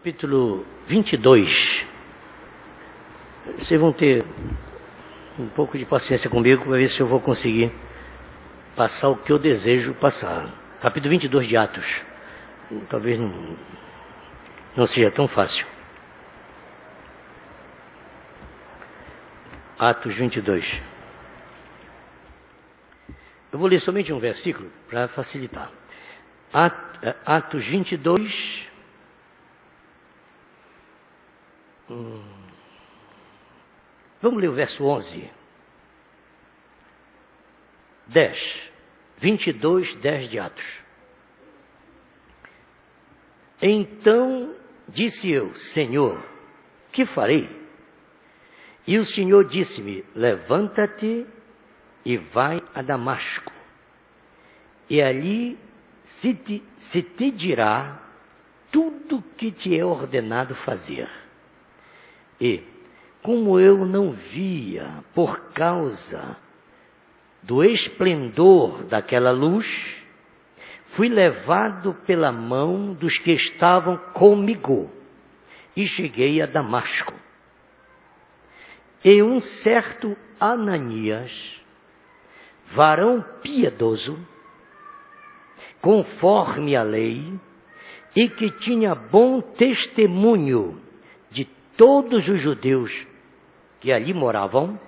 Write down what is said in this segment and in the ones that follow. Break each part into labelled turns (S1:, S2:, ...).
S1: Capítulo 22. Vocês vão ter um pouco de paciência comigo para ver se eu vou conseguir passar o que eu desejo passar. Capítulo 22 de Atos. Talvez não seja tão fácil. Atos 22. Eu vou ler somente um versículo para facilitar. Atos 22. Vamos ler o verso 11. 10. 22, 10 de Atos. Então disse eu: Senhor, que farei? E o Senhor disse-me: levanta-te e vai a Damasco, e ali se te dirá tudo o que te é ordenado fazer. E, como eu não via por causa do esplendor daquela luz, fui levado pela mão dos que estavam comigo e cheguei a Damasco. E um certo Ananias, varão piedoso, conforme a lei, e que tinha bom testemunho de todos os judeus que ali moravam,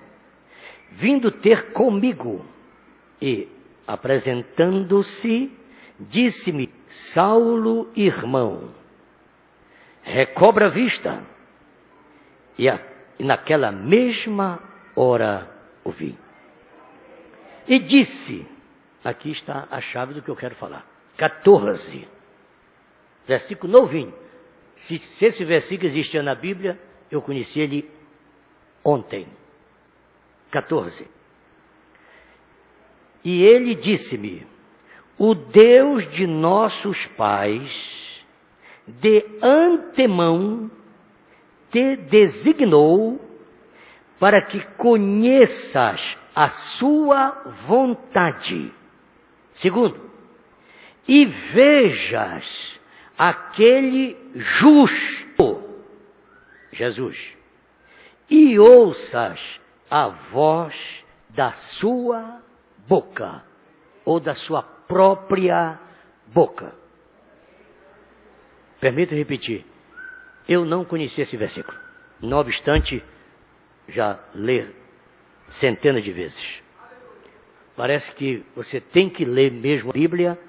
S1: vindo ter comigo e, apresentando-se, disse-me: Saulo, irmão, recobra a vista. E naquela mesma hora ouvi. E disse, aqui está a chave do que eu quero falar, 14, versículo novinho. Se esse versículo existia na Bíblia, eu conheci ele ontem. 14. E ele disse-me: o Deus de nossos pais, de antemão, te designou para que conheças a sua vontade. Segundo, e vejas aquele justo, Jesus, e ouças a voz da sua boca, ou da sua própria boca. Permita repetir, eu não conhecia esse versículo, não obstante já ler centenas de vezes. Parece que você tem que ler mesmo a Bíblia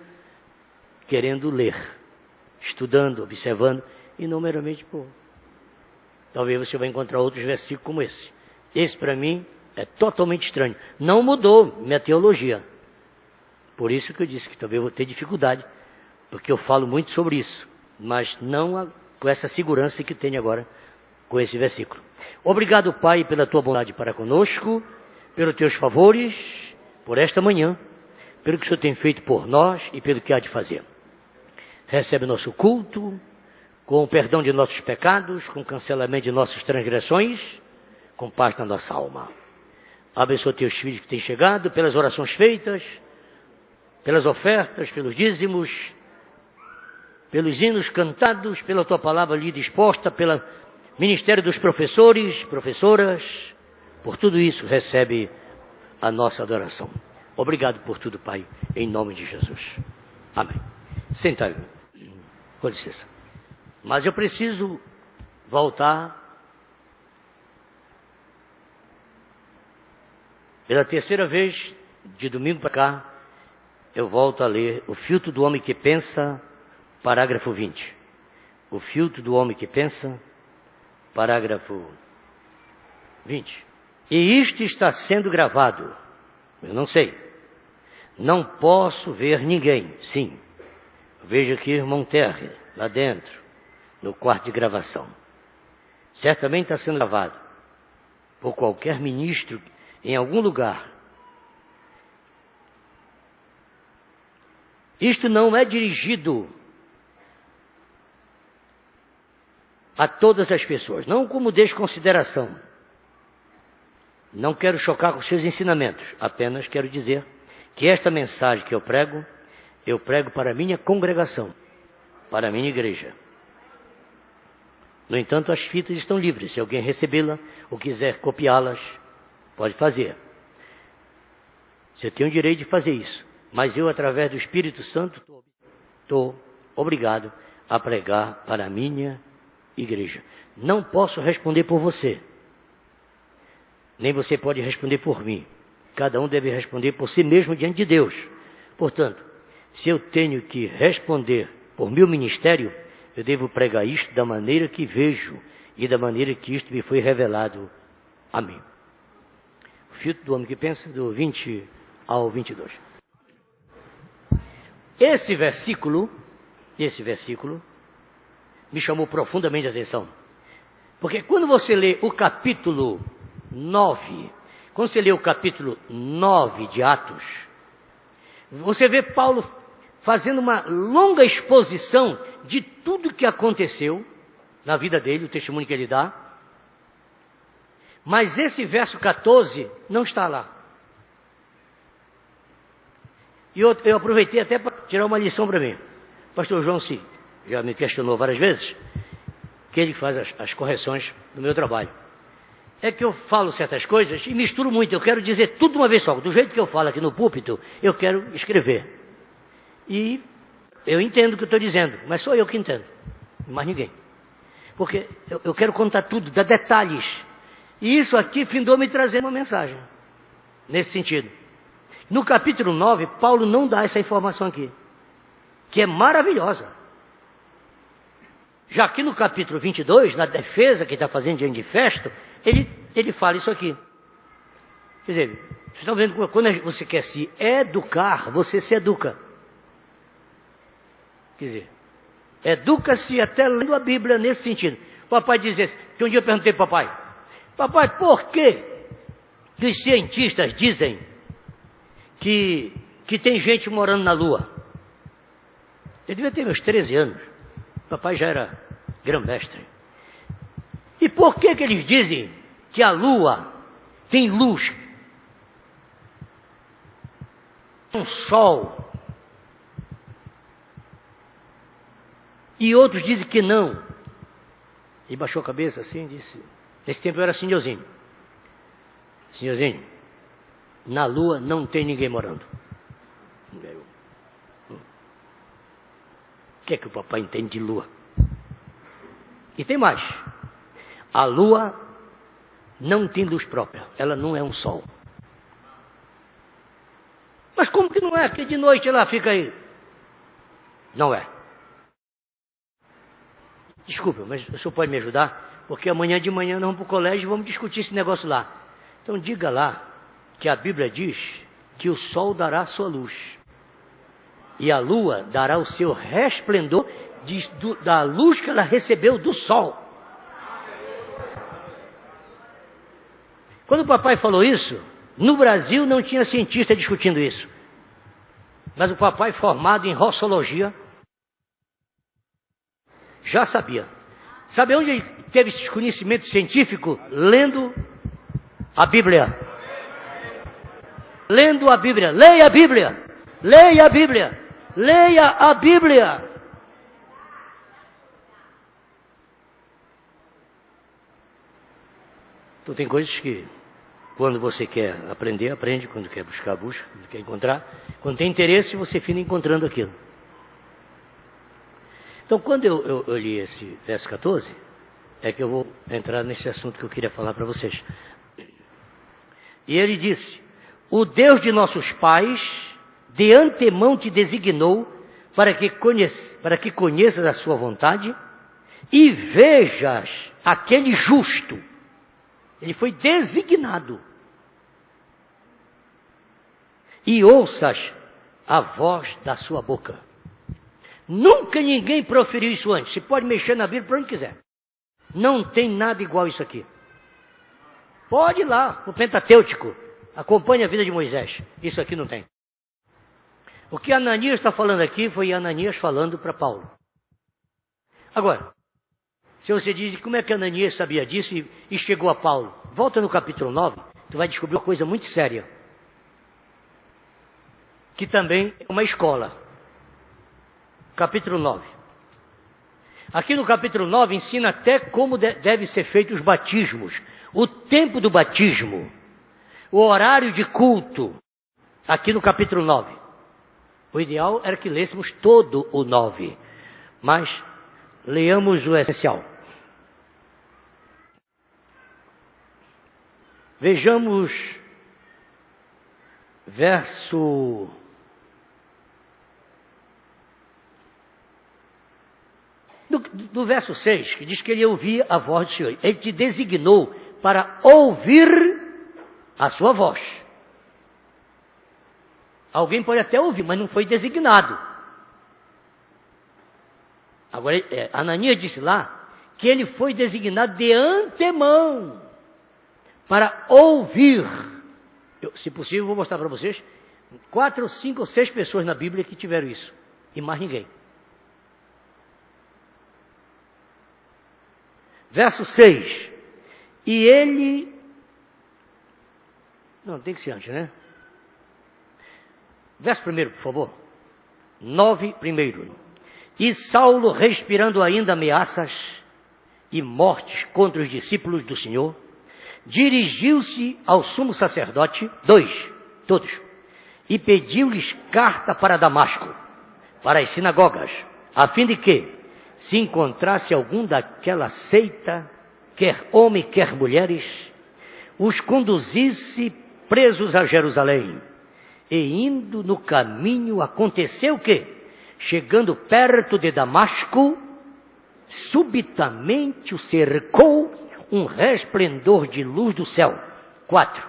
S1: querendo ler, estudando, observando, e não meramente por. Talvez você vai encontrar outros versículos como esse. Esse para mim é totalmente estranho. Não mudou minha teologia. Por isso que eu disse que talvez eu vou ter dificuldade, porque eu falo muito sobre isso, mas não com essa segurança que tenho agora com esse versículo. Obrigado, Pai, pela tua bondade para conosco, pelos teus favores, por esta manhã, pelo que o Senhor tem feito por nós e pelo que há de fazer. Recebe nosso culto, com o perdão de nossos pecados, com o cancelamento de nossas transgressões, com paz na nossa alma. Abençoa teus filhos que têm chegado, pelas orações feitas, pelas ofertas, pelos dízimos, pelos hinos cantados, pela tua palavra lida exposta, pelo ministério dos professores, professoras. Por tudo isso, recebe a nossa adoração. Obrigado por tudo, Pai, em nome de Jesus. Amém. Senta aí. Com licença. Mas eu preciso voltar pela terceira vez, de domingo para cá, eu volto a ler O Filtro do Homem que Pensa, parágrafo 20. O Filtro do Homem que Pensa, parágrafo 20. E isto está sendo gravado. Eu não sei. Não posso ver ninguém. Sim. Vejo aqui o irmão Terry, lá dentro, no quarto de gravação. Certamente está sendo gravado por qualquer ministro em algum lugar. Isto não é dirigido a todas as pessoas, não como desconsideração. Não quero chocar com seus ensinamentos, apenas quero dizer que esta mensagem que eu prego para a minha congregação, para a minha igreja. No entanto, as fitas estão livres. Se alguém recebê-la ou quiser copiá-las, pode fazer. Você tem o direito de fazer isso. Mas eu, através do Espírito Santo, estou obrigado a pregar para a minha igreja. Não posso responder por você. Nem você pode responder por mim. Cada um deve responder por si mesmo diante de Deus. Portanto, se eu tenho que responder por meu ministério, eu devo pregar isto da maneira que vejo e da maneira que isto me foi revelado a mim. O filtro do homem que pensa, do 20 ao 22. Esse versículo me chamou profundamente a atenção. Porque quando você lê o capítulo 9, quando você lê o capítulo 9 de Atos, você vê Paulo fazendo uma longa exposição de tudo que aconteceu na vida dele, o testemunho que ele dá. Mas esse verso 14 não está lá. E eu aproveitei até para tirar uma lição para mim. O pastor João já me questionou várias vezes, que ele faz as correções no meu trabalho. É que eu falo certas coisas e misturo muito. Eu quero dizer tudo de uma vez só. Do jeito que eu falo aqui no púlpito, eu quero escrever. E eu entendo o que eu estou dizendo, mas sou eu que entendo, mais ninguém. Porque eu quero contar tudo, dar detalhes. E isso aqui findou me trazendo uma mensagem, nesse sentido. No capítulo 9, Paulo não dá essa informação aqui, que é maravilhosa. Já aqui no capítulo 22, na defesa que está fazendo diante de Festo, ele fala isso aqui. Quer dizer, vocês estão vendo que quando você quer se educar, você se educa. Quer dizer, educa-se até lendo a Bíblia nesse sentido. O papai dizia assim, que um dia eu perguntei para o papai, por que os cientistas dizem que tem gente morando na Lua? Eu devia ter meus 13 anos. O papai já era grão-mestre. E por que eles dizem que a Lua tem luz? Um sol. E outros dizem que não. E baixou a cabeça assim e disse... Nesse tempo eu era senhorzinho. Senhorzinho, na Lua não tem ninguém morando. O que é que o papai entende de Lua? E tem mais. A Lua não tem luz própria. Ela não é um sol. Mas como que não é? Que de noite ela fica aí. Não é. Desculpa, mas o senhor pode me ajudar? Porque amanhã de manhã nós vamos para o colégio e vamos discutir esse negócio lá. Então diga lá que a Bíblia diz que o sol dará a sua luz. E a lua dará o seu resplendor da luz que ela recebeu do sol. Quando o papai falou isso, no Brasil não tinha cientista discutindo isso. Mas o papai, formado em rossologia, já sabia. Sabe onde ele teve esse conhecimento científico? Lendo a Bíblia. Lendo a Bíblia. Leia a Bíblia. Leia a Bíblia. Leia a Bíblia. Então tem coisas que, quando você quer aprender, aprende. Quando quer buscar, busca. Quando quer encontrar. Quando tem interesse, você fica encontrando aquilo. Então, quando eu li esse verso 14, é que eu vou entrar nesse assunto que eu queria falar para vocês. E ele disse, o Deus de nossos pais, de antemão te designou para que conheças a sua vontade e vejas aquele justo. Ele foi designado. E ouças a voz da sua boca. Nunca ninguém proferiu isso antes. Você pode mexer na Bíblia para onde quiser. Não tem nada igual isso aqui. Pode ir lá, no Pentatêutico. Acompanhe a vida de Moisés. Isso aqui não tem. O que Ananias está falando aqui foi Ananias falando para Paulo. Agora, se você diz como é que Ananias sabia disso e chegou a Paulo, volta no capítulo 9, tu vai descobrir uma coisa muito séria. Que também é uma escola. Capítulo 9. Aqui no capítulo 9 ensina até como deve ser feito os batismos, o tempo do batismo, o horário de culto, aqui no capítulo 9. O ideal era que lêssemos todo o 9, mas leamos o essencial. Vejamos do verso 6, que diz que ele ouvia a voz do Senhor. Ele te designou para ouvir a sua voz. Alguém pode até ouvir, mas não foi designado. Agora, Ananias disse lá que ele foi designado de antemão para ouvir. Se possível, vou mostrar para vocês 4, 5 ou 6 pessoas na Bíblia que tiveram isso, e mais ninguém. Verso 6. E ele... Não, tem que ser antes, né? Verso 1, por favor. 9, 1. E Saulo, respirando ainda ameaças e mortes contra os discípulos do Senhor, dirigiu-se ao sumo sacerdote, 2, todos, e pediu-lhes carta para Damasco, para as sinagogas, a fim de que, se encontrasse algum daquela seita, quer homem, quer mulheres, os conduzisse presos a Jerusalém. E indo no caminho, aconteceu que, chegando perto de Damasco, subitamente o cercou um resplendor de luz do céu. 4.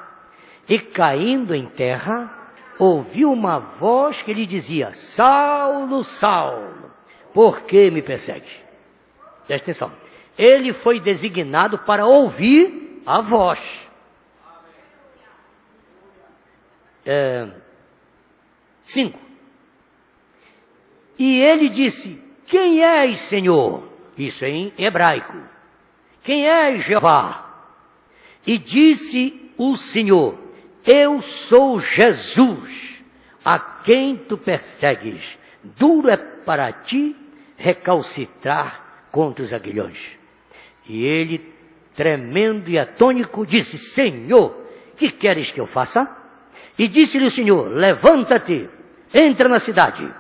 S1: E caindo em terra, ouviu uma voz que lhe dizia: Saulo, Saulo, por que me persegues? Presta atenção. Ele foi designado para ouvir a voz. 5. E ele disse: quem és, Senhor? Isso é em hebraico. Quem és, Jeová? E disse o Senhor: eu sou Jesus, a quem tu persegues. Duro é para ti recalcitrar contra os aguilhões. E ele, tremendo e atônico, disse: Senhor, que queres que eu faça? E disse-lhe o Senhor: levanta-te, entra na cidade,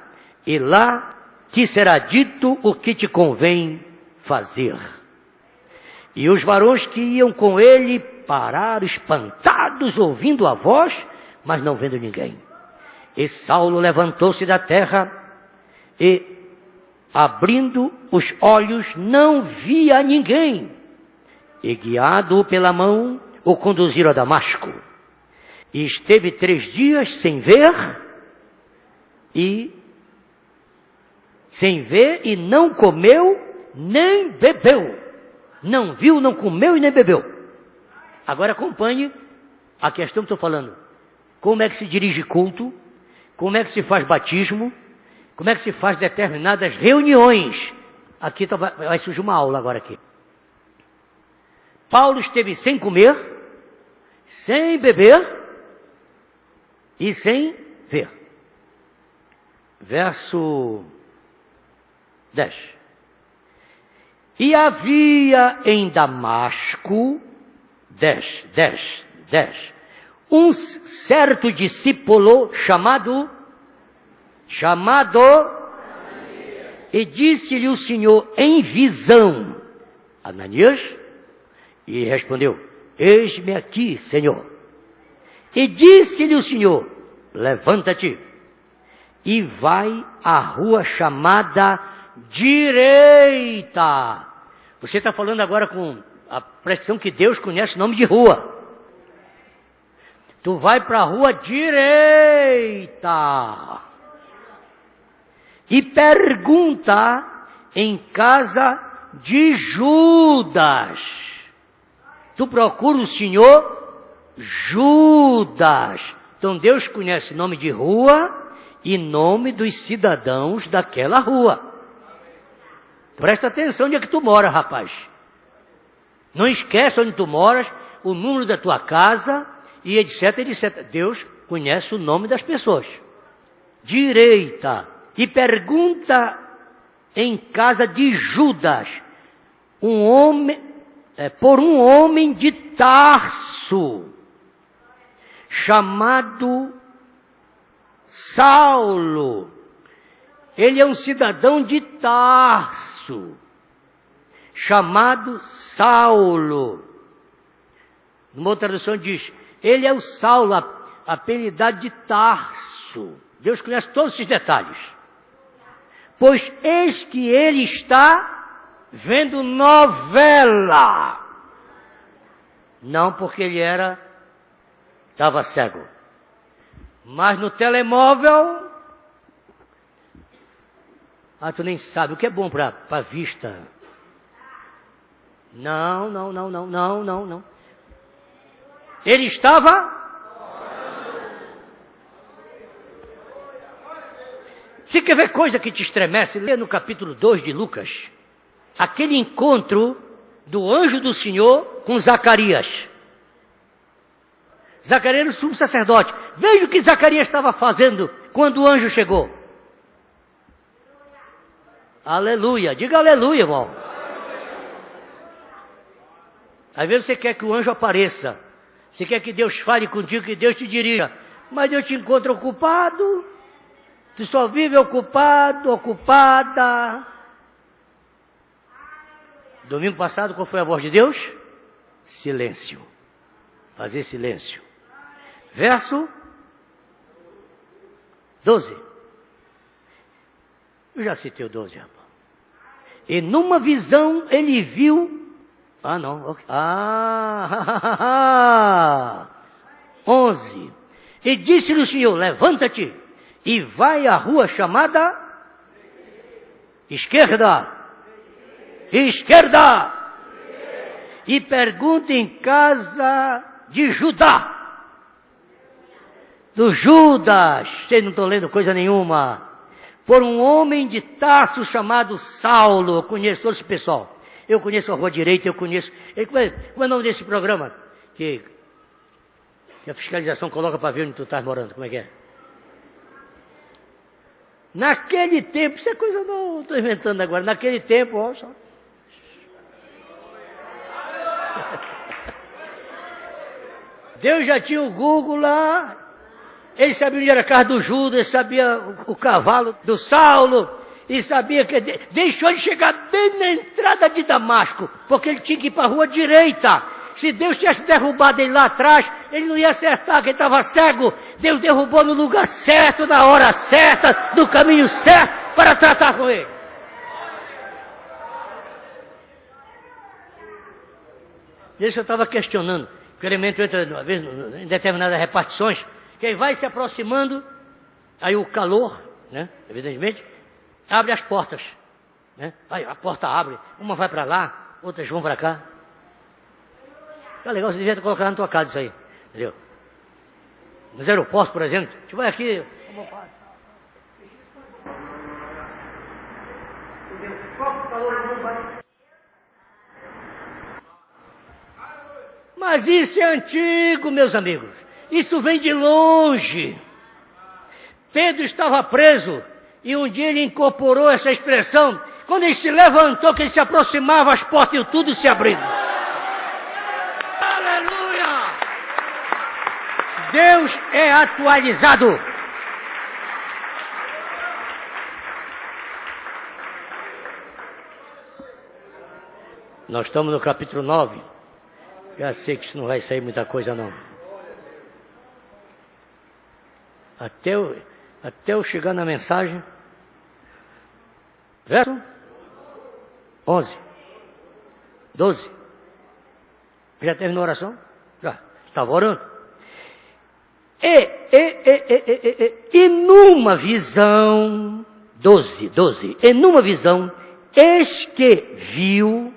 S1: e lá te será dito o que te convém fazer. E os varões que iam com ele pararam espantados, ouvindo a voz, mas não vendo ninguém. E Saulo levantou-se da terra e, abrindo os olhos, não via ninguém. E, guiado pela mão, o conduziram a Damasco. E esteve 3 dias sem ver e não comeu nem bebeu. Não viu, não comeu e nem bebeu. Agora acompanhe a questão que estou falando. Como é que se dirige culto? Como é que se faz batismo? Como é que se faz determinadas reuniões? Aqui vai surgir uma aula agora aqui. Paulo esteve sem comer, sem beber e sem ver. Verso 10. E havia em Damasco, 10, um certo discípulo chamado, e disse-lhe o Senhor em visão: Ananias? E respondeu: eis-me aqui, Senhor. E disse-lhe o Senhor: levanta-te e vai à rua chamada Direita. Você está falando agora com a pressão que Deus conhece o nome de rua. Tu vai para a rua direita e pergunta em casa de Judas. Tu procura o Senhor Judas. Então Deus conhece o nome de rua e nome dos cidadãos daquela rua. Presta atenção onde é que tu mora, rapaz. Não esquece onde tu moras, o número da tua casa e etc, etc. Deus conhece o nome das pessoas. Direita. E pergunta em casa de Judas, por um homem de Tarso, chamado Saulo. Ele é um cidadão de Tarso, chamado Saulo. Numa outra tradução diz, ele é o Saulo, apelidado de Tarso. Deus conhece todos esses detalhes. Pois eis que ele está vendo novela. Não porque ele estava cego. Mas no telemóvel, tu nem sabe o que é bom para a vista. Não. Ele estava... Se quer ver coisa que te estremece, lê no capítulo 2 de Lucas, aquele encontro do anjo do Senhor com Zacarias. Zacarias era o sumo sacerdote. Veja o que Zacarias estava fazendo quando o anjo chegou. Aleluia, diga aleluia, irmão. Às vezes você quer que o anjo apareça, você quer que Deus fale contigo, que Deus te dirija, mas Deus te encontra ocupado. Tu só vive ocupado, ocupada. Domingo passado, qual foi a voz de Deus? Silêncio. Fazer silêncio. Verso 12. Eu já citei o 12, rapaz. E numa visão ele viu... 11. E disse-lhe o Senhor, levanta-te e vai à rua chamada esquerda. E pergunta em casa de Judá. Do Judas. Vocês não estão lendo coisa nenhuma. Por um homem de Tarso chamado Saulo. Eu conheço todo esse pessoal. Eu conheço a Rua Direita, eu conheço... Como é o nome desse programa? Que a fiscalização coloca para ver onde tu estás morando. Como é que é? Naquele tempo, isso é coisa não estou inventando agora. Naquele tempo, ó, só. Deus já tinha o Google lá. Ele sabia onde era a casa do Judas, sabia o cavalo do Saulo. E sabia que deixou ele chegar bem na entrada de Damasco, porque ele tinha que ir para a rua direita. Se Deus tivesse derrubado ele lá atrás, ele não ia acertar, porque ele estava cego. Deus derrubou no lugar certo, na hora certa, no caminho certo, para tratar com ele. Isso eu estava questionando. O elemento entra, uma vez, em determinadas repartições, que ele vai se aproximando, aí o calor, né, evidentemente, abre as portas. Né? Aí a porta abre, uma vai para lá, outras vão para cá. Tá legal, você devia colocar na tua casa isso aí, entendeu? Nos aeroportos, por exemplo, a gente vai aqui... Mas isso é antigo, meus amigos. Isso vem de longe. Pedro estava preso e um dia ele incorporou essa expressão. Quando ele se levantou, que ele se aproximava, as portas e tudo se abrindo. Aleluia! Deus é atualizado. Nós estamos no capítulo 9. Já sei que isso não vai sair muita coisa, não. Até eu chegar na mensagem. Verso 11. 12. Já terminou a oração? Já. Estava orando. E numa visão, 12. E numa visão, eis que viu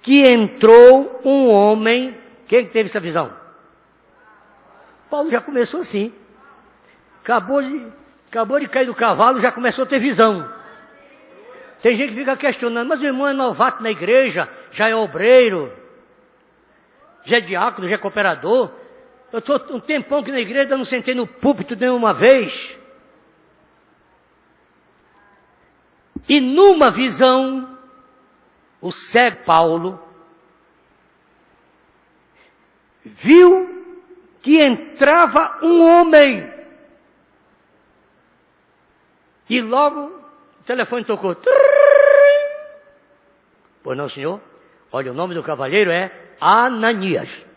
S1: que entrou um homem. Quem teve essa visão? Paulo já começou assim. Acabou de cair do cavalo, já começou a ter visão. Tem gente que fica questionando, mas o irmão é novato na igreja, já é obreiro, já é diácono, já é cooperador. Eu estou um tempão aqui na igreja, eu não sentei no púlpito nenhuma vez. E numa visão, o cego Paulo viu que entrava um homem. E logo o telefone tocou. Pois não, senhor? Olha, o nome do cavalheiro é Ananias.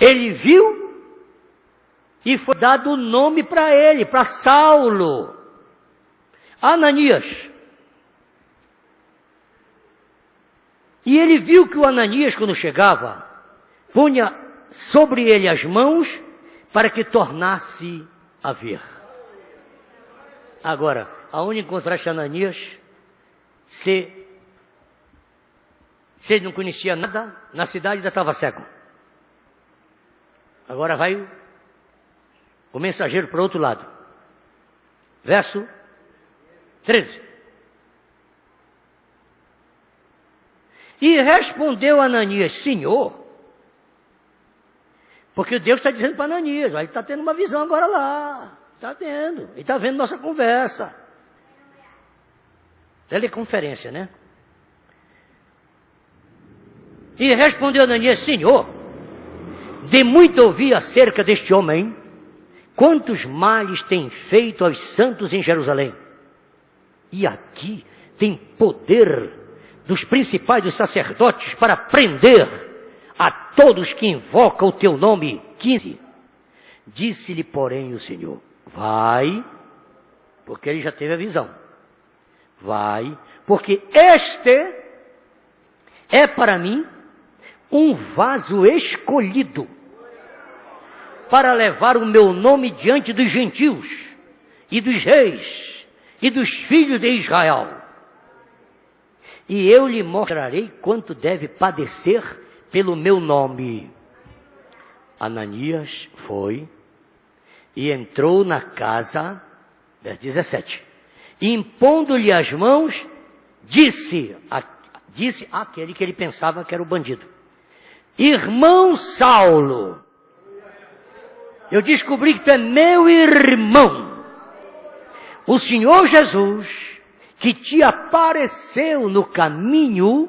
S1: Ele viu e foi dado o nome para ele, para Saulo. Ananias. E ele viu que o Ananias, quando chegava, punha sobre ele as mãos para que tornasse a ver. Agora, aonde encontraste Ananias? Se ele não conhecia nada, na cidade ainda estava cego. Agora vai o mensageiro para o outro lado. Verso 13. E respondeu Ananias: Senhor, porque Deus está dizendo para Ananias, ele está tendo uma visão agora lá, está tendo, ele está vendo nossa conversa. Teleconferência, né? E respondeu Ananias: Senhor, de muito ouvi acerca deste homem, quantos males tem feito aos santos em Jerusalém. E aqui tem poder dos principais dos sacerdotes para prender a todos que invocam o teu nome. 15. Disse-lhe, porém, o Senhor: vai, porque ele já teve a visão. Vai, porque este é para mim um vaso escolhido para levar o meu nome diante dos gentios e dos reis e dos filhos de Israel. E eu lhe mostrarei quanto deve padecer pelo meu nome. Ananias foi e entrou na casa, verso 17, e impondo-lhe as mãos, disse àquele que ele pensava que era o bandido: irmão Saulo, eu descobri que tu é meu irmão. O Senhor Jesus, que te apareceu no caminho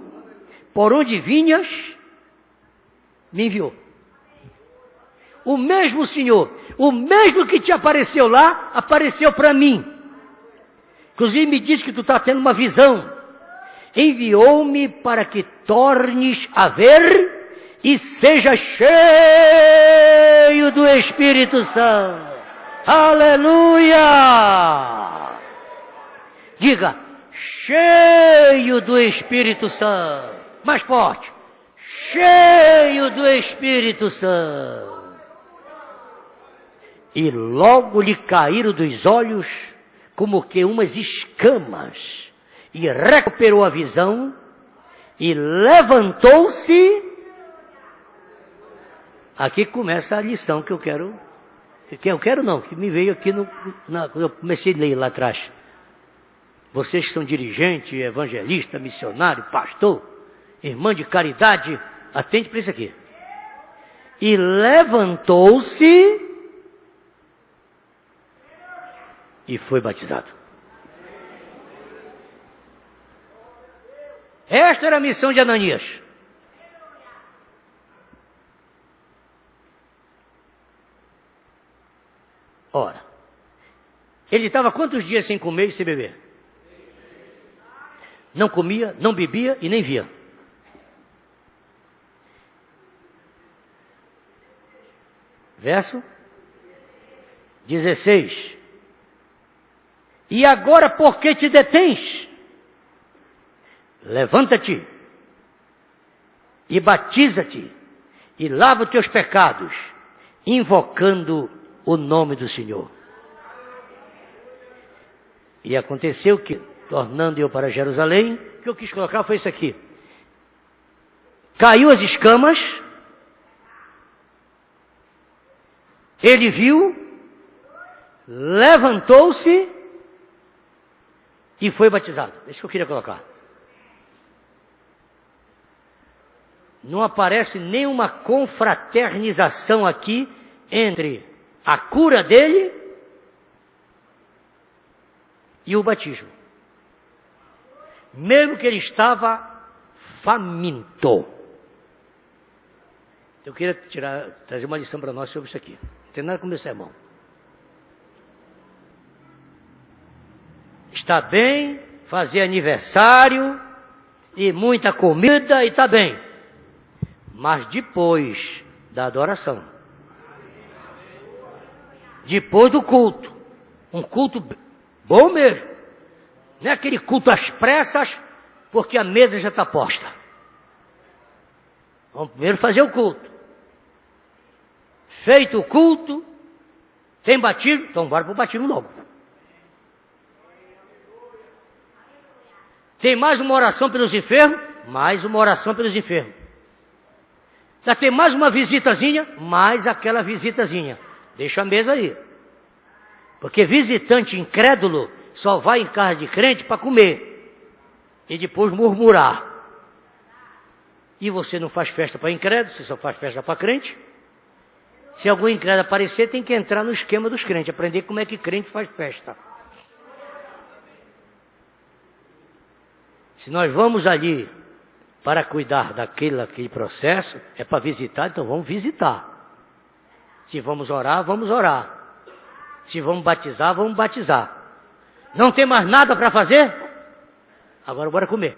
S1: por onde vinhas, me enviou. O mesmo Senhor, o mesmo que te apareceu lá, apareceu para mim. Inclusive me disse que tu está tendo uma visão. Enviou-me para que tornes a ver e seja cheio do Espírito Santo. Aleluia! Diga, cheio do Espírito Santo. Mais forte. Cheio do Espírito Santo. E logo lhe caíram dos olhos como que umas escamas. E recuperou a visão. E levantou-se. Aqui começa a lição que eu quero. Que me veio aqui quando eu comecei a ler lá atrás. Vocês que são dirigente, evangelista, missionário, pastor, irmã de caridade, atende para isso aqui. E levantou-se e foi batizado. Esta era a missão de Ananias. Ora, ele estava quantos dias sem comer e sem beber? Não comia, não bebia e nem via. Verso 16. E agora por que te detens? Levanta-te e batiza-te e lava os teus pecados, invocando o nome do Senhor. E aconteceu que, tornando eu para Jerusalém, o que eu quis colocar foi isso aqui. Caiu as escamas, ele viu, levantou-se e foi batizado. Isso que eu queria colocar. Não aparece nenhuma confraternização aqui entre a cura dele e o batismo. Mesmo que ele estava faminto. Eu queria trazer uma lição para nós sobre isso aqui. Não tem nada com o meu sermão. Está bem fazer aniversário e muita comida e está bem. Mas depois da adoração, depois do culto, um culto bom mesmo, não é aquele culto às pressas, porque a mesa já está posta. Vamos primeiro fazer o culto. Feito o culto, tem batismo, então bora para o batismo logo. Tem mais uma oração pelos enfermos? Mais uma oração pelos enfermos. Já tem mais uma visitazinha? Mais aquela visitazinha. Deixa a mesa aí. Porque visitante incrédulo só vai em casa de crente para comer. E depois murmurar. E você não faz festa para incrédulo, você só faz festa para crente. Se algum incrédulo aparecer, tem que entrar no esquema dos crentes. Aprender como é que crente faz festa. Se nós vamos ali para cuidar daquele processo, é para visitar, então vamos visitar. Se vamos orar, vamos orar. Se vamos batizar, vamos batizar. Não tem mais nada para fazer? Agora bora comer.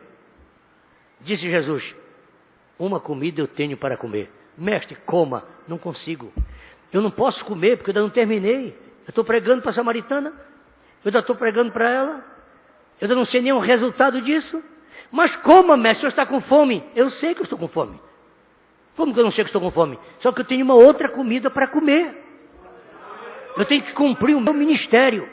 S1: Disse Jesus, uma comida eu tenho para comer. Mestre, coma. Não consigo. Eu não posso comer porque eu ainda não terminei. Eu estou pregando para a samaritana. Eu ainda estou pregando para ela. Eu ainda não sei nenhum resultado disso. Mas coma, mestre, o senhor está com fome. Eu sei que eu estou com fome. Como que eu não sei que estou com fome? Só que eu tenho uma outra comida para comer. Eu tenho que cumprir o meu ministério.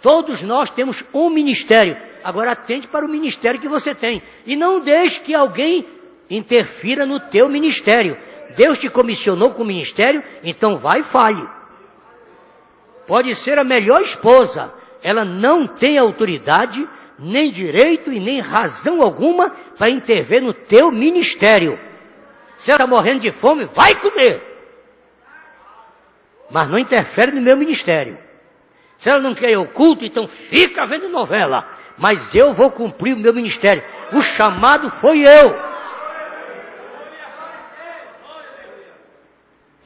S1: Todos nós temos um ministério. Agora atente para o ministério que você tem. E não deixe que alguém interfira no teu ministério. Deus te comissionou com o ministério, então vai e fale. Pode ser a melhor esposa. Ela não tem autoridade, nem direito e nem razão alguma para intervir no teu ministério. Se ela está morrendo de fome, vai comer. Mas não interfere no meu ministério. Se ela não quer ir ao culto, então fica vendo novela. Mas eu vou cumprir o meu ministério. O chamado foi eu.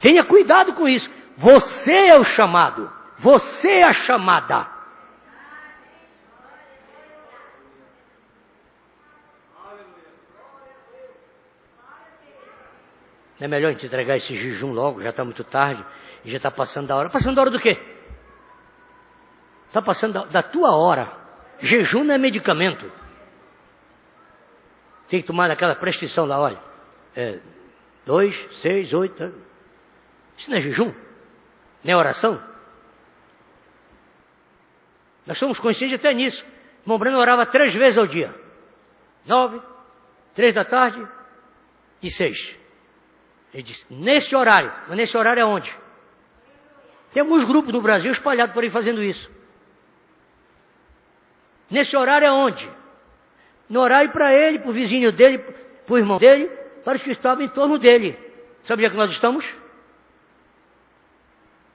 S1: Tenha cuidado com isso. Você é o chamado. Você é a chamada. Não é melhor a gente entregar esse jejum logo, já está muito tarde, e já está passando da hora. Passando da hora do quê? Está passando da tua hora. Jejum não é medicamento. Tem que tomar aquela prescrição lá, olha. 2, 6, 8. Isso não é jejum? Não é oração? Nós somos conscientes até nisso. Irmão Breno orava 3 vezes ao dia. 9, 3 da tarde e 6. Ele disse, nesse horário. Mas nesse horário é onde? Tem alguns grupos no Brasil espalhados por aí fazendo isso. Nesse horário é onde? No horário para ele, para o vizinho dele, para o irmão dele, para os que estavam em torno dele. Sabe onde é que nós estamos?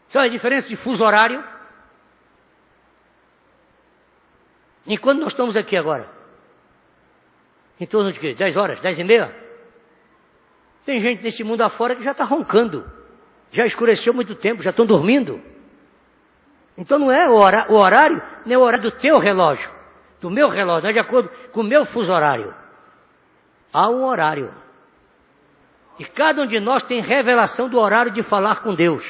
S1: Sabe a diferença de fuso horário? Enquanto nós estamos aqui agora? Em torno de quê? 10 horas? 10 e meia? Tem gente nesse mundo afora que já está roncando. Já escureceu muito tempo, já estão dormindo. Então não é o horário, não é o horário do teu relógio. Do meu relógio, não é de acordo com o meu fuso horário. Há um horário. E cada um de nós tem revelação do horário de falar com Deus.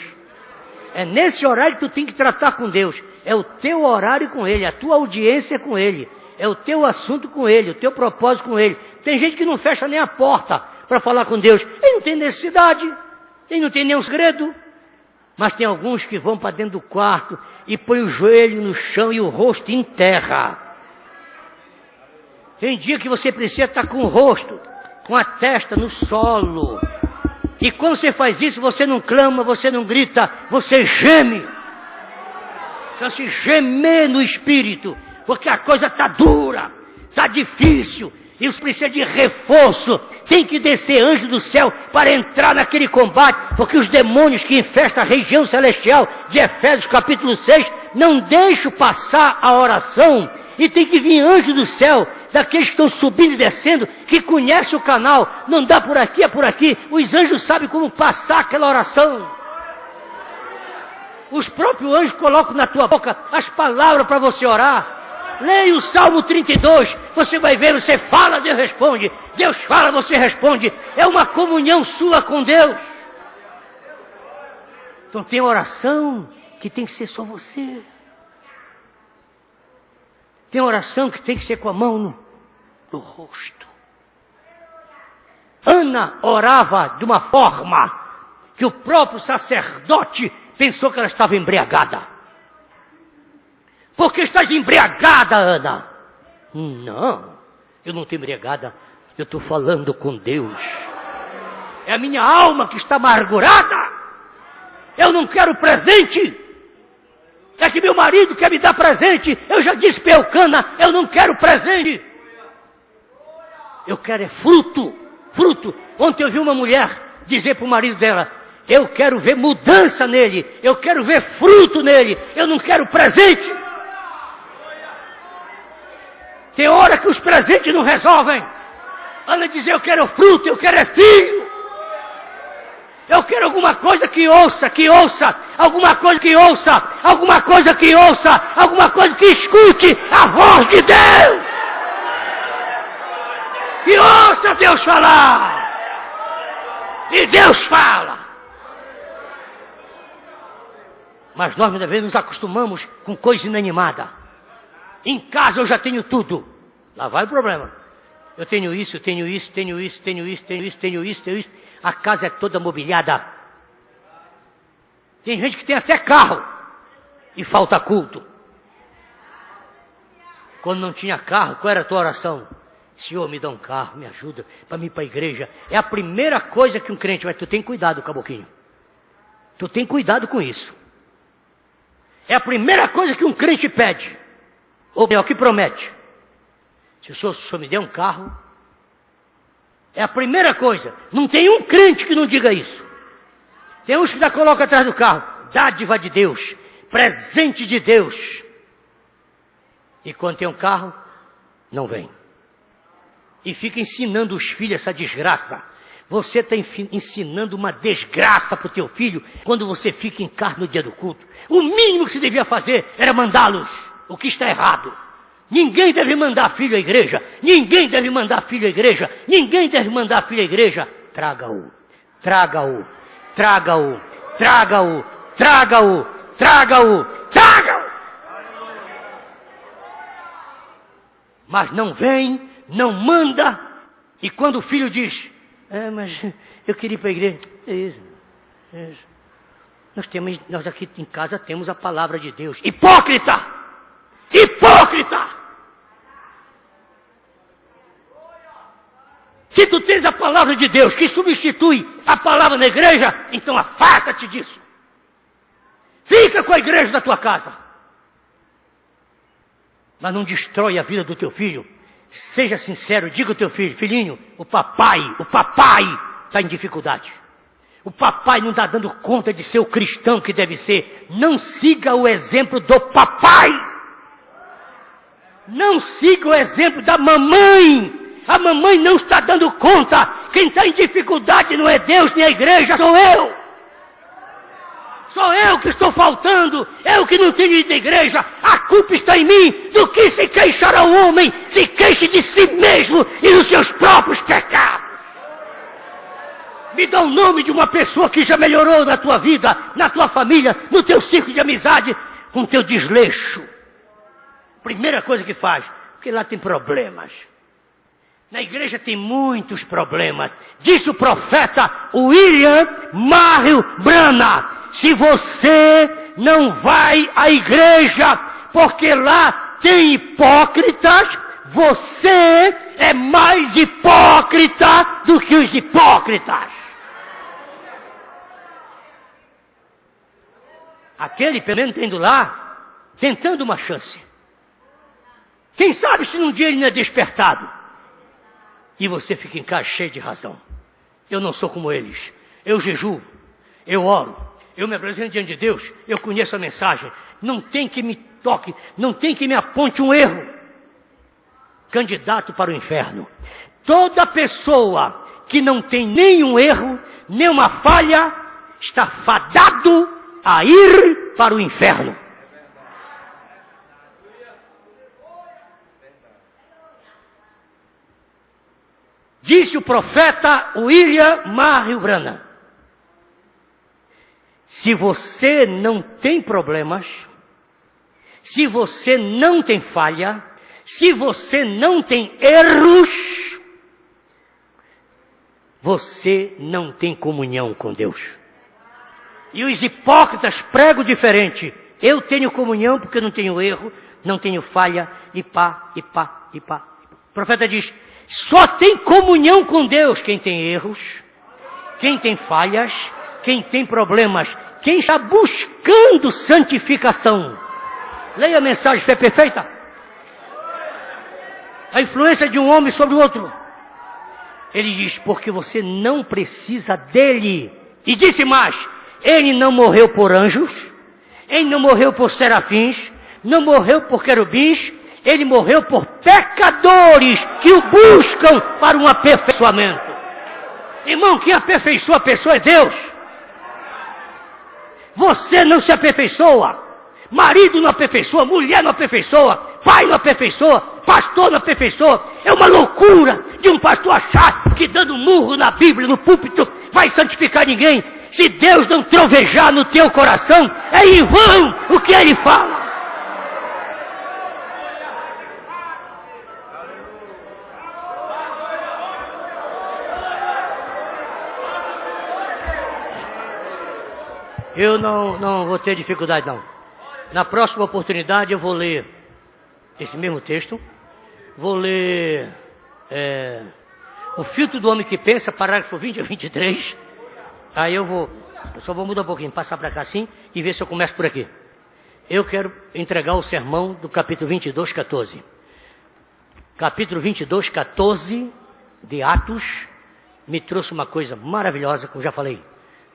S1: É nesse horário que tu tem que tratar com Deus. É o teu horário com Ele, a tua audiência com Ele. É o teu assunto com Ele, o teu propósito com Ele. Tem gente que não fecha nem a porta para falar com Deus. Ele não tem necessidade, ele não tem nenhum segredo. Mas tem alguns que vão para dentro do quarto e põem o joelho no chão e o rosto em terra. Tem dia que você precisa estar com o rosto, com a testa no solo. E quando você faz isso, você não clama, você não grita, você geme. Você se gemer no espírito, porque a coisa está dura, está difícil. E você precisa de reforço. Tem que descer anjo do céu para entrar naquele combate, porque os demônios que infestam a região celestial de Efésios capítulo 6 não deixo passar a oração. E tem que vir anjo do céu, daqueles que estão subindo e descendo, que conhece o canal. Não dá por aqui, é por aqui. Os anjos sabem como passar aquela oração. Os próprios anjos colocam na tua boca as palavras para você orar. Leia o Salmo 32, você vai ver, você fala, Deus responde. Deus fala, você responde. É uma comunhão sua com Deus. Então tem oração que tem que ser só você. Tem oração que tem que ser com a mão no rosto. Ana orava de uma forma que o próprio sacerdote pensou que ela estava embriagada. Por que estás embriagada, Ana? Não, eu não estou embriagada, eu estou falando com Deus. É a minha alma que está amargurada. Eu não quero presente. É que meu marido quer me dar presente. Eu já disse para Eucana, eu não quero presente. Eu quero é fruto. Fruto. Ontem eu vi uma mulher dizer para o marido dela, eu quero ver mudança nele. Eu quero ver fruto nele. Eu não quero presente. Tem hora que os presentes não resolvem. Ana diz, eu quero fruto, eu quero é filho. Eu quero alguma coisa que ouça, alguma coisa que ouça, alguma coisa que ouça, alguma coisa que escute a voz de Deus. Que ouça Deus falar. E Deus fala. Mas nós muitas vezes nos acostumamos com coisa inanimada. Em casa eu já tenho tudo. Lá vai o problema. Eu tenho isso, eu tenho isso, tenho isso, tenho isso, tenho isso, tenho isso, tenho isso. A casa é toda mobiliada. Tem gente que tem até carro e falta culto. Quando não tinha carro, qual era a tua oração? Senhor, me dá um carro, me ajuda para mim ir para a igreja. É a primeira coisa que um crente vai. Tu tem cuidado, caboclinho. Tu tem cuidado com isso. É a primeira coisa que um crente pede. Ou melhor, que promete. Se o senhor me der um carro, é a primeira coisa. Não tem um crente que não diga isso. Tem uns que ainda colocam atrás do carro. Dádiva de Deus. Presente de Deus. E quando tem um carro, não vem. E fica ensinando os filhos essa desgraça. Você está ensinando uma desgraça para o teu filho quando você fica em casa no dia do culto. O mínimo que se devia fazer era mandá-los. O que está errado. Ninguém deve mandar filho à igreja. Ninguém deve mandar filho à igreja. Ninguém deve mandar filho à igreja. Traga-o. Traga-o. Traga-o. Traga-o. Traga-o. Traga-o. Traga-o. Mas não vem, não manda. E quando o filho diz, mas eu queria ir para a igreja. É isso. Nós aqui em casa temos a palavra de Deus. Hipócrita! Hipócrita! Se tu tens a palavra de Deus que substitui a palavra na igreja, então afasta-te disso. Fica com a igreja da tua casa. Mas não destrói a vida do teu filho. Seja sincero, diga ao teu filho, filhinho, o papai está em dificuldade. O papai não está dando conta de ser o cristão que deve ser. Não siga o exemplo do papai. Não siga o exemplo da mamãe. A mamãe não está dando conta. Quem está em dificuldade não é Deus nem a igreja, sou eu. Sou eu que estou faltando. Eu que não tenho ido à igreja. A culpa está em mim. Do que se queixará o homem? Se queixe de si mesmo e dos seus próprios pecados. Me dá o nome de uma pessoa que já melhorou na tua vida, na tua família, no teu círculo de amizade, com o teu desleixo. Primeira coisa que faz, porque lá tem problemas. Na igreja tem muitos problemas. Disse o profeta William Marriott Branham, se você não vai à igreja, porque lá tem hipócritas, você é mais hipócrita do que os hipócritas. Aquele, pelo menos, indo lá, tentando uma chance. Quem sabe se num dia ele não é despertado. E você fica em casa cheio de razão. Eu não sou como eles. Eu jejuo, eu oro, eu me apresento diante de Deus, eu conheço a mensagem. Não tem que me toque, não tem que me aponte um erro. Candidato para o inferno. Toda pessoa que não tem nenhum erro, nenhuma falha, está fadado a ir para o inferno. Disse o profeta William Marion Branham: se você não tem problemas, se você não tem falha, se você não tem erros, você não tem comunhão com Deus. E os hipócritas pregam diferente. Eu tenho comunhão porque não tenho erro, não tenho falha, e pá. O profeta diz: só tem comunhão com Deus quem tem erros, quem tem falhas, quem tem problemas, quem está buscando santificação. Leia a mensagem, fé perfeita. A influência de um homem sobre o outro. Ele diz: porque você não precisa dele. E disse mais: ele não morreu por anjos, ele não morreu por serafins, não morreu por querubins, ele morreu por pecadores que o buscam para um aperfeiçoamento. Irmão, quem aperfeiçoa a pessoa é Deus. Você não se aperfeiçoa. Marido não aperfeiçoa, mulher não aperfeiçoa, pai não aperfeiçoa, pastor não aperfeiçoa. É uma loucura de um pastor achar que dando murro na Bíblia, no púlpito, vai santificar ninguém. Se Deus não trovejar no teu coração, é em vão o que ele fala. Eu não vou ter dificuldade, não. Na próxima oportunidade eu vou ler esse mesmo texto. Vou ler O Filtro do Homem que Pensa, parágrafo 20 a 23. Aí eu só vou mudar um pouquinho, passar para cá assim e ver se eu começo por aqui. Eu quero entregar o sermão do capítulo 22, 14. Capítulo 22, 14 de Atos me trouxe uma coisa maravilhosa, como já falei.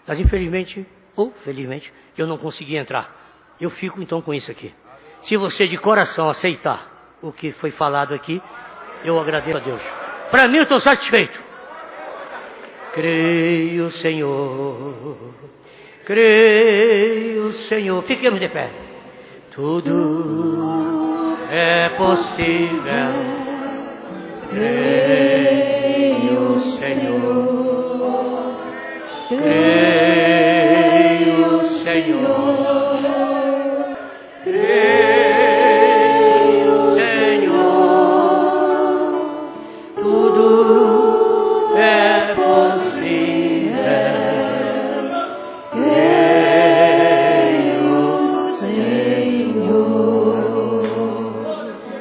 S1: Mas infelizmente, ou felizmente, eu não consegui entrar. Eu fico então com isso aqui. Se você de coração aceitar o que foi falado aqui, eu agradeço a Deus. Para mim eu estou satisfeito. Creio, Senhor, creio, Senhor. Fiquemos de pé. Tudo é possível. Creio, Senhor, creio, Senhor, creio, Senhor, tudo é possível. Creio, Senhor.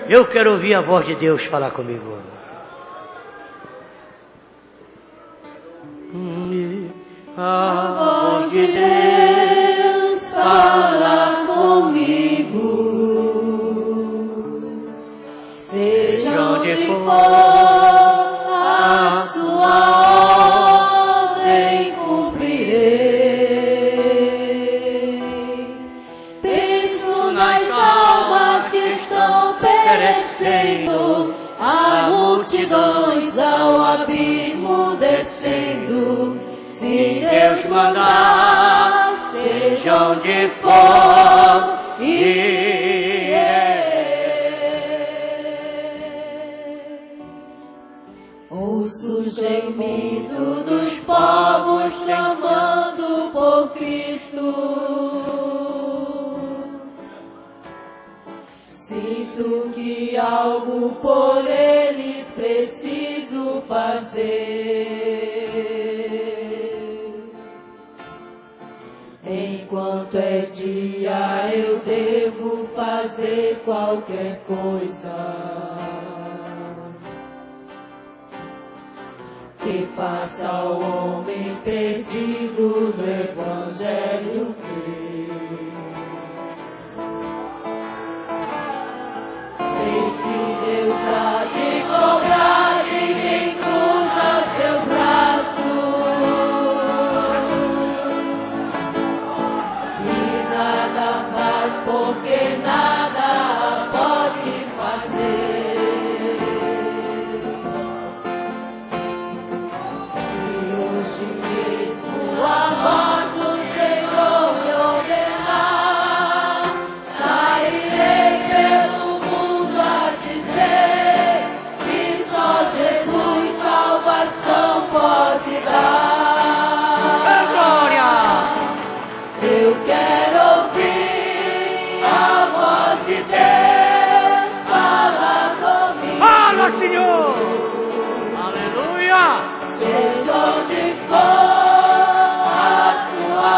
S1: Eu quero ouvir a voz de Deus falar comigo.
S2: A voz de Deus fala comigo, seja onde for a sua ordem cumprirei. Penso nas almas que estão perecendo, a multidões ao abismo descendo. Se Deus mandar, seja onde for, irei. Ouço o gemido dos povos clamando por Cristo. Sinto que algo por eles preciso fazer. Enquanto é dia, eu devo fazer qualquer coisa que faça ao homem perdido no Evangelho crer. Sei que Deus há de cobrar de quem cruza seus braços. porque nada pode fazer. Se hoje mesmo a voz do Senhor me ordenar, sairei pelo mundo a dizer que só Jesus salvação pode dar.
S1: Glória!
S2: Eu quero ouvir a voz de Deus falar comigo.
S1: Fala, Senhor! Aleluia!
S2: Seja onde for a sua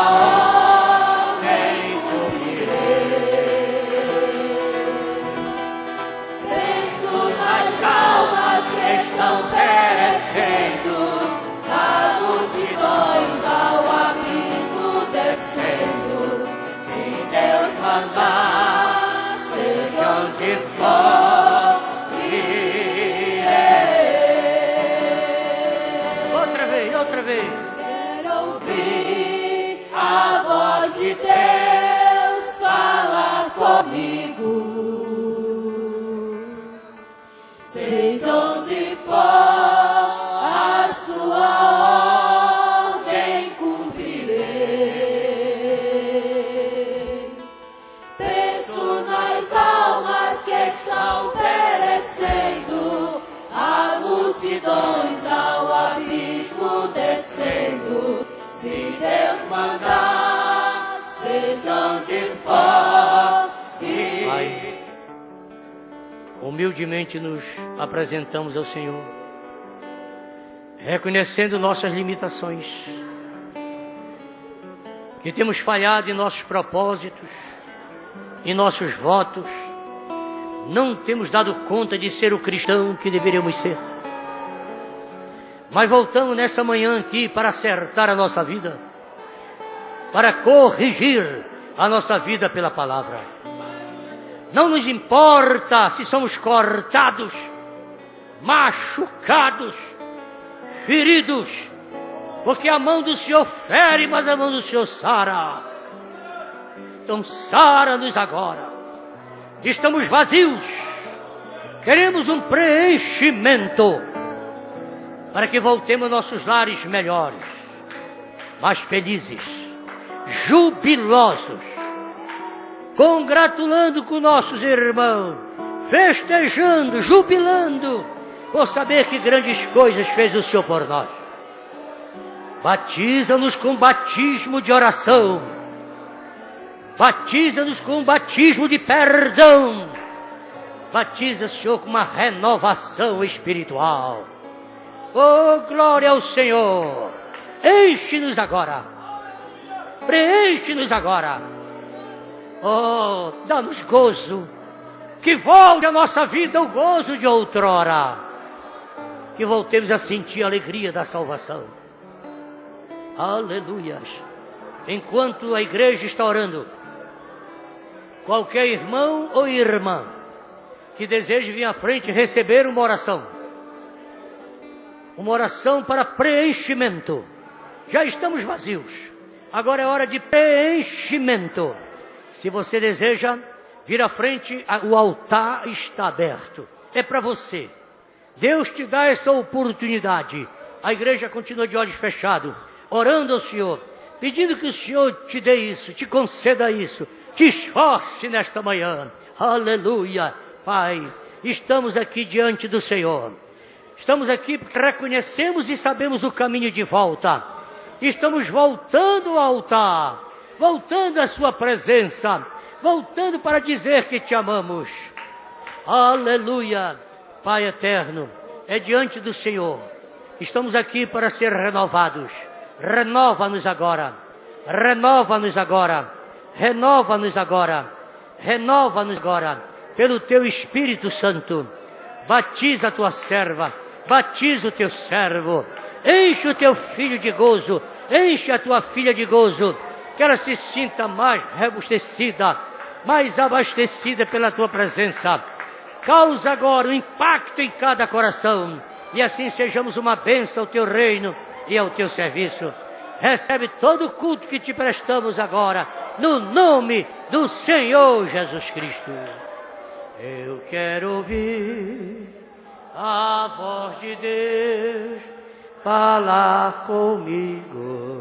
S2: ordem cumprirei. Penso nas almas que estão perecendo, a multidões ao abismo descendo. Se Deus mandar, seja onde for, irei.
S1: Outra vez.
S2: Quero ouvir a voz de Deus falar comigo. Seja onde for a sua ordem cumprirei. Penso nas almas que estão perecendo, a multidões ao abismo descendo. Se Deus mandar, seja onde for,
S1: Pai, humildemente nos apresentamos ao Senhor, reconhecendo nossas limitações, que temos falhado em nossos propósitos, em nossos votos, não temos dado conta de ser o cristão que deveríamos ser. Mas voltamos nesta manhã aqui para acertar a nossa vida, para corrigir a nossa vida pela palavra. Não nos importa se somos cortados, machucados, feridos, porque a mão do Senhor fere, mas a mão do Senhor sara. Então sara-nos agora. Estamos vazios, queremos um preenchimento, para que voltemos aos nossos lares melhores, mais felizes, jubilosos, congratulando com nossos irmãos, festejando, jubilando, por saber que grandes coisas fez o Senhor por nós. Batiza-nos com batismo de oração, batiza-nos com batismo de perdão, batiza, Senhor, com uma renovação espiritual. Oh, glória ao Senhor! Enche-nos agora, preenche-nos agora. Oh, dá-nos gozo, que volte à nossa vida o gozo de outrora, que voltemos a sentir a alegria da salvação. Aleluias! Enquanto a igreja está orando, qualquer irmão ou irmã que deseje vir à frente receber uma oração para preenchimento. Já estamos vazios, agora é hora de preenchimento. Se você deseja vir à frente, o altar está aberto, é para você. Deus te dá essa oportunidade. A igreja continua de olhos fechados, orando ao Senhor, pedindo que o Senhor te dê isso, te conceda isso, te esforce nesta manhã. Aleluia. Pai, estamos aqui diante do Senhor. Estamos aqui porque reconhecemos e sabemos o caminho de volta. Estamos voltando ao altar, voltando à sua presença, voltando para dizer que te amamos. Aleluia. Pai eterno, é diante do Senhor. Estamos aqui para ser renovados. Renova-nos agora. Renova-nos agora. Renova-nos agora. Renova-nos agora. Pelo teu Espírito Santo. Batiza a tua serva. Batiza o teu servo. Enche o teu filho de gozo. Enche a tua filha de gozo. Que ela se sinta mais robustecida, mais abastecida pela tua presença. Causa agora um impacto em cada coração. E assim sejamos uma bênção ao teu reino e ao teu serviço. Recebe todo o culto que te prestamos agora. no nome do Senhor Jesus Cristo. Eu quero ouvir a voz de Deus falar comigo.